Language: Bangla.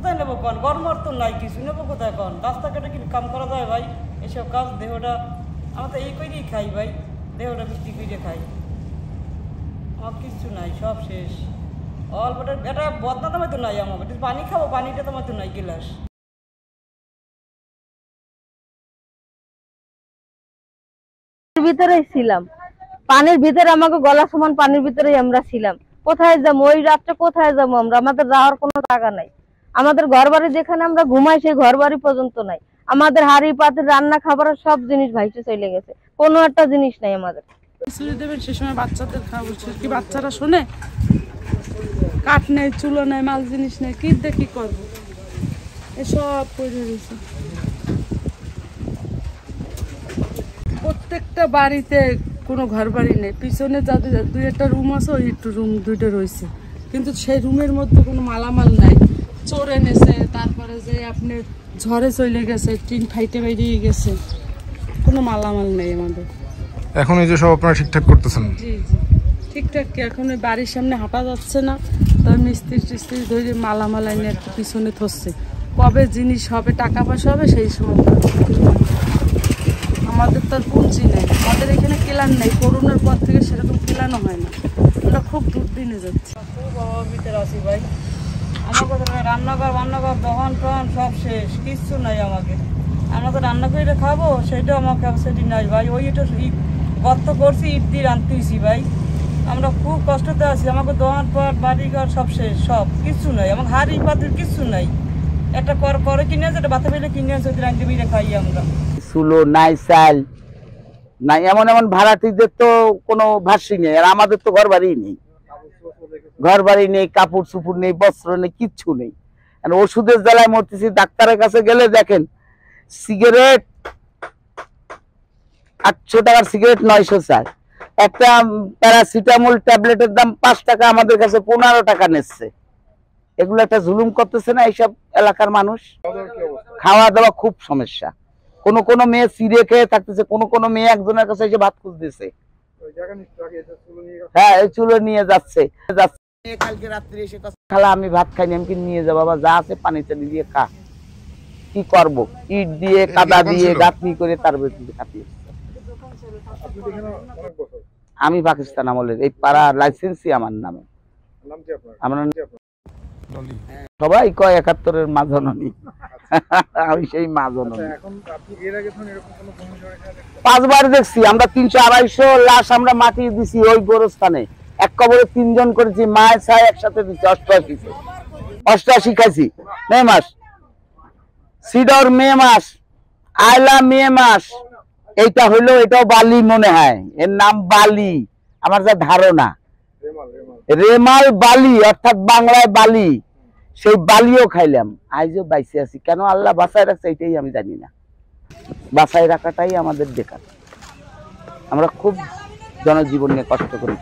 কোথায় নেবো কন? গরমর তো নাই, কিছু নেবো কোথায় কন? রাস্তাঘাটে কি কাম করা যায় ভাই? এসব কাজ দেহটা আমরা তো এই করেই খাই ভাই, দেহটা বিক্রি করে খাই। আমার কিচ্ছু নাই, সব শেষ। অল্পটা এটা বদনা তোমার তো নাই, আমাকে পানি খাবো, পানিটা তোমার তো নাই গিলাস। ভিতরেই ছিলাম, পানির ভিতরে আমাকে গলা সমান পানির ভিতরেই আমরা ছিলাম। কোথায় যাবো ওই রাতটা, কোথায় যাবো আমরা? আমাদের যাওয়ার কোনো জায়গা নাই। আমাদের ঘর বাড়ি যেখানে আমরা ঘুমাই সেই ঘর বাড়ি পর্যন্ত নাই। আমাদের হাড়ি পাতিল রান্না খাবারের সব জিনিস ভাইসে চলে গেছে, কোনো একটা জিনিস নাই আমাদের। দেবেন সে সময় বাচ্চাদের খাওয়া কি বাচ্চারা শোনে? কাঠ নেই, চুলো নেই, মাল জিনিস নেই, কি দেখি করবো? এসব করে রয়েছে প্রত্যেকটা বাড়িতে, কোনো ঘর বাড়ি নেই। পিছনে যাদের দুই একটা রুম আছে, ওই একটু রুম দুইটা রয়েছে, কিন্তু সেই রুমের মধ্যে কোনো মালামাল নাই। চোর এনেছে, তারপরে যে আপনি ঝড়ে চলে গেছে, টিন ফাইটে বেরিয়ে গেছে, কোনো মালামাল নেই আমাদের। এখন এই যে সব আপনারা ঠিকঠাক করতেছেন? জি জি ঠিকঠাক। কি এখন ওই বাড়ির সামনে হাঁটা যাচ্ছে না, তবে মিস্ত্রি টিস্ত্রি ধরে মালামাল এনে একটু পিছনে ধরছে। কবে জিনিস হবে, টাকা পয়সা হবে, সেই সময় আমাদের তো আর পুঁজি নেই। আমাদের এখানে কেলান নেই, করোনার পর থেকে সেরকম কেলানো হয় না। আমরা খুব দুর্দিনে যাচ্ছি, খুব অভাবের ভিতরে আছি ভাই। আমাকে রান্নাঘর দহন টহন সব শেষ, কিচ্ছু নাই আমাকে। আমরা তো রান্না করে খাবো, সেটা আমাকে সেটি নাই ভাই। ওই এটা গর্ত করছি, ইট দিয়ে রাঁধতেছি ভাই। আমরা খুব কষ্টতে আছি। আমাকে দোকান পাট বাড়িঘর সব শেষ, সব কিচ্ছু নাই। আমার হাড়ি পাতিল কিচ্ছু নাই। একটা করে কিনে আছে, একটা বাতা পেলে কিনে আছে, ওই রাঁধতে মিলে খাই আমরা। চুলো নাই, চাল নাই, এমন এমন ভাড়াটিদের তো কোনো ভাষী নেই। আর আমাদের তো ঘর বাড়ি নেই, ঘর বাড়ি নেই, কাপড় চুপড় নেই, বস্ত্র নেই, কিচ্ছু নেই। ওষুধের জ্বালায় মরতেছি। ডাক্তারের কাছে গেলে দেখেন সিগারেট 800 টাকার সিগারেট 900 চাই। একটা প্যারাসিটামল ট্যাবলেটের দাম 5 টাকা, আমাদের কাছে 15 টাকা নিচ্ছে। এগুলো একটা জুলুম করতেছে না এইসব এলাকার মানুষ? খাওয়া দাওয়া খুব সমস্যা। কোন কোন মেয়ে চিড়ে খেয়ে থাকতেছে, কোন কোন মেয়ে একজনের কাছে এসে ভাত খুঁজতেছে। হ্যাঁ, এই চুলো নিয়ে যাচ্ছে। কালকে রাত্রে এসে খালা আমি ভাত খাইনি, আমি কি নিয়ে যাবো? বাবা যা আছে পানিতে দিয়ে খা। কি করব? ইট দিয়ে কাদা দিয়ে গাঁথনি করে তার ভেতরে কাটিয়ে। আমি পাকিস্তান আমলের, এই পাড়া লাইসেন্সই আমার নামে। আমার সবাই কয় 71-এর মা জননী। আমি সেই মা জননী। 5 বার দেখছি আমরা। 300-250 লাশ আমরা মাটি দিছি ওই গোরস্থানে। এক কবরে 3 জন করেছি, মায়ের ছায় একসাথে দিচ্ছি। 88 খাইছি। মে মাস, সিডর মে মাস, আয়লা মে মাস। এইটা হইলো, এটাও বালি মনে হয়, এর নাম বালি। আমার যা ধারণা রেমাল বালি, অর্থাৎ বাংলায় বালি। সেই বালিও খাইলাম, আজও বাইসে আছি। কেন আল্লাহ বাঁচায় রাখছে এটাই আমি জানি না। বাঁচায় রাখাটাই আমাদের বেকার। আমরা খুব জনজীবন নিয়ে কষ্ট করি।